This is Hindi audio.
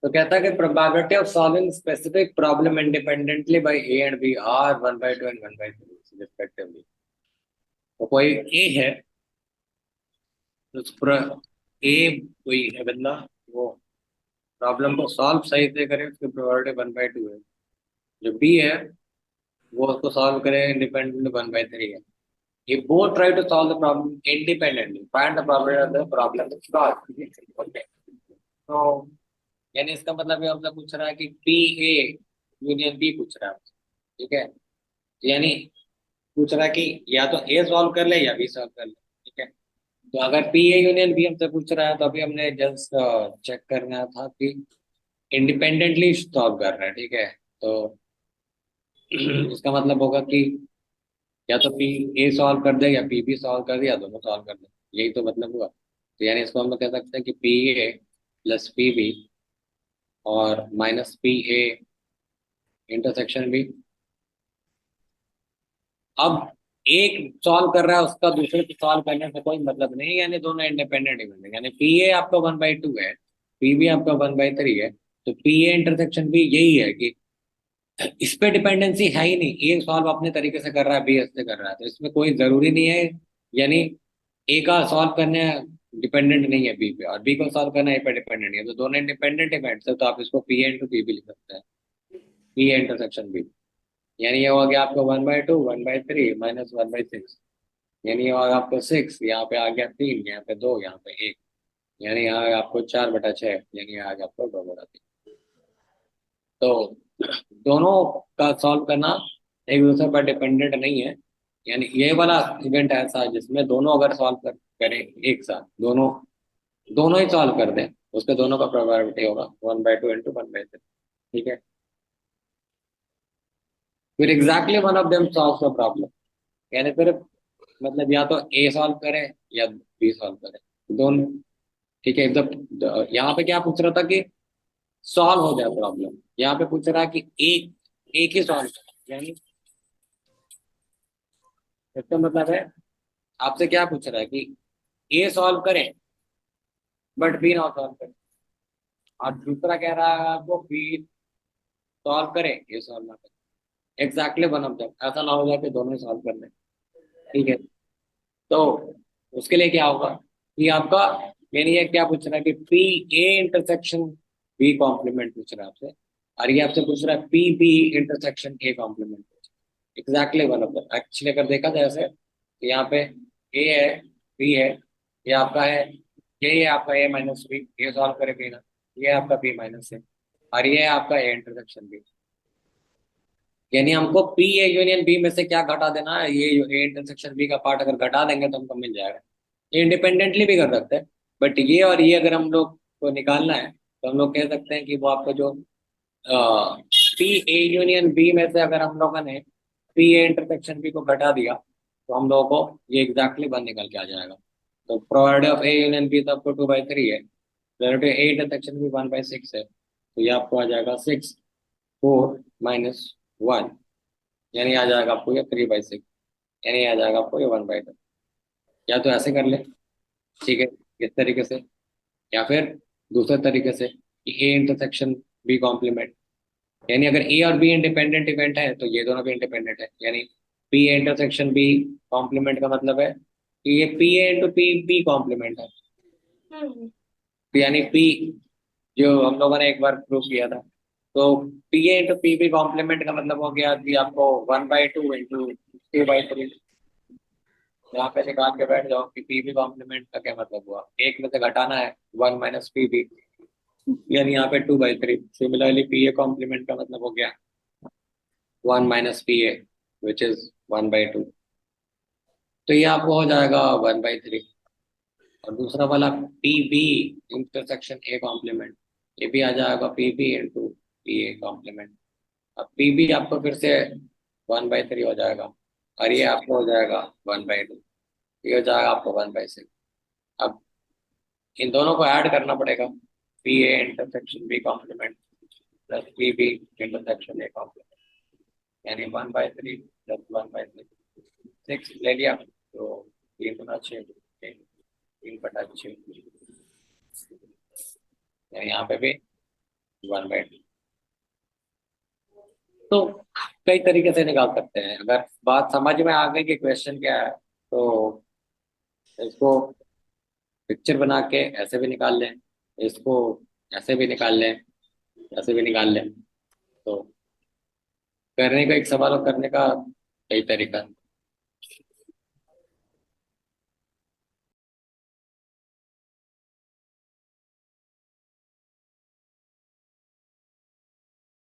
तो कहता है कि probability of solving specific problem independently by A and B are 1/2 and 1/3 respectively. तो कोई ए है, तो ए कोई है बंदा, वो प्रॉब्लम को सॉल्व सही से करे, उसकी प्रोबेबिलिटी 1/2 है। जो बी है वो उसको सॉल्व करे इंडिपेंडेंटली 1/3 है। ये both try to solve the problem independently, find the probability of the problem solve. Okay, तो यानी इसका मतलब ये हमसे पूछ रहा है कि पी ए यूनियन बी पूछ रहा है हमसे, ठीक है। यानी पूछ रहा है कि या तो ए सॉल्व कर ले या बी सॉल्व कर ले, ठीक है। तो अगर पी ए यूनियन बी हमसे पूछ रहा है तो अभी हमने जस्ट चेक करना था कि इंडिपेंडेंटली सॉल्व कर रहा है, ठीक है। तो इसका मतलब होगा कि या तो पी ए सॉल्व कर दे या पी बी सॉल्व कर दे या दोनों सॉल्व कर दे, यही तो मतलब हुआ। तो यानी इसको हम लोग कह सकते हैं कि P A plus P B और minus P A intersection B. अब एक सॉल्व कर रहा है, उसका दूसरे को सॉल्व करने से कोई मतलब नहीं, यानी दोनों इंडिपेंडेंट इवेंट, यानी पी ए आपका 1/2 है, पी बी आपका 1/3 है। तो पी ए इंटरसेक्शन भी यही है कि इस पे डिपेंडेंसी है ही नहीं, ए सॉल्व अपने तरीके से कर रहा है, बी ऐसे कर रहा है, तो इसमें कोई जरूरी नहीं है। यानी ए का सॉल्व करने डिपेंडेंट नहीं है बी पे, और बी को सॉल्व करना ए पे डिपेंडेंट नहीं है, तो दोनों इंडिपेंडेंट इवेंट्स है, तो आप इसको P A into P B लिख सकते हैं, पी ए इंटरसेक्शन बी। यानी ये हो गया आपको 1/2 1/3 माइनस 1/6। यानी ये हो गया आपको 6, यहाँ पे आ गया 3, यहाँ पे 2, यहाँ पे 1। यानी यहाँ आ गया आपको 4/6, यानी आ गया आपको 2/3। तो दोनों का सॉल्व करना एक दूसरे पर डिपेंडेंट नहीं है। यानी ये वाला इवेंट ऐसा है जिसमें दोनों अगर सॉल्व करें एक साथ, दोनों दोनों ही सॉल्व कर दें, उसके दोनों का प्रोबेबिलिटी होगा 1/2 इंटू 1/3, ठीक है। फिर exactly one of them solve the problem, यानी फिर मतलब या तो ए सॉल्व करे या बी सॉल्व करे, दोनों, ठीक है। एकदम यहाँ पे क्या पूछ रहा था कि सॉल्व हो जाए प्रॉब्लम, यहाँ पे पूछ रहा है कि एक एक ही सॉल्व करे, यानी इसका मतलब है आपसे क्या पूछ रहा है कि ए सॉल्व करें बट बी ना सॉल्व करें, और दूसरा कह रहा है आपको बी सॉल्व करें ए सॉल्व ना करें। एग्जैक्टली वन ऑफ देम, ऐसा ना हो जाए कि दोनों सॉल्व कर लें, ठीक है। तो उसके लिए क्या होगा कि आपका, यानी ये क्या पूछ रहा है कि P A intersection B complement पूछ रहा है आपसे, और ये आपसे पूछ रहा है P B intersection A complement. Exactly one of them, actually अगर देखा जाए ऐसे तो यहाँ पे ए है, बी है, ये आपका है, ये आपका ए माइनस बी, ये सॉल्व करेंगे ना, ये आपका बी माइनस है, और ये है आपका ए इंटरसेक्शन बी। यानी हमको पी ए यूनियन बी में से क्या घटा देना है, ये ए इंटरसेक्शन बी का पार्ट अगर घटा देंगे तो हमको मिल जाएगा। ये इंडिपेंडेंटली भी कर सकते हैं, बट ये और ये अगर हम लोग को निकालना है तो हम लोग कह सकते हैं कि वो आपको जो पी ए यूनियन बी में से अगर हम लोगों ने पी ए इंटरसेक्शन बी को घटा दिया तो हम लोगों को ये एग्जैक्टली वन निकल के आ जाएगा। तो probability of A union B तो आपको 2/3 है, प्रोबेबिलिटी ए इंटरसेक्शन बी 1/6 है, तो ये आपको आ जाएगा 6 4 - 1, यानी आ जाएगा आपको ये 3/6, यानी आ जाएगा आपको ये 1/2। या तो ऐसे कर ले, ठीक है, इस तरीके से, या फिर दूसरे तरीके से कि ए इंटरसेक्शन बी कॉम्प्लीमेंट, यानी अगर ए और बी इंडिपेंडेंट इवेंट है तो ये दोनों भी इंडिपेंडेंट है, यानी P A intersection B complement का मतलब है कि ये P A into P B complement है। तो यानी पी, जो हम लोगों ने एक बार प्रूव किया था, तो P A into P B complement का मतलब हो गया कि आपको 1/2 इंटू 3/3। यहाँ पे निकाल के बैठ जाओ कि पी बी कॉम्प्लीमेंट का क्या मतलब हुआ, एक में से घटाना है 1 माइनस पी बी, यानी यहाँ पे 2/3। सिमिलरली पी ए कॉम्प्लीमेंट का मतलब हो गया 1 minus P A which is 1/2, तो ये आपको हो जाएगा 1/3। और दूसरा वाला P B intersection A complement, ये भी आ जाएगा P B into P A complement. अब पी बी आपको फिर से 1/3 हो जाएगा, और ये आपको हो जाएगा 1/2, ये हो जाएगा आपको 1/6। अब इन दोनों को ऐड करना पड़ेगा, P A intersection B complement plus P B intersection A complement, यानी 1/3 प्लस 1/6, 6 ले लिया तो 3×6, 3/6, यानी यहाँ पे भी 1/2। तो कई तरीके से निकाल सकते हैं। अगर बात समझ में आ गई कि क्वेश्चन क्या है, तो इसको पिक्चर बना के ऐसे भी निकाल लें, इसको ऐसे भी निकाल लें, ऐसे भी निकाल लें। तो करने का, एक सवाल को करने का कई तरीका है।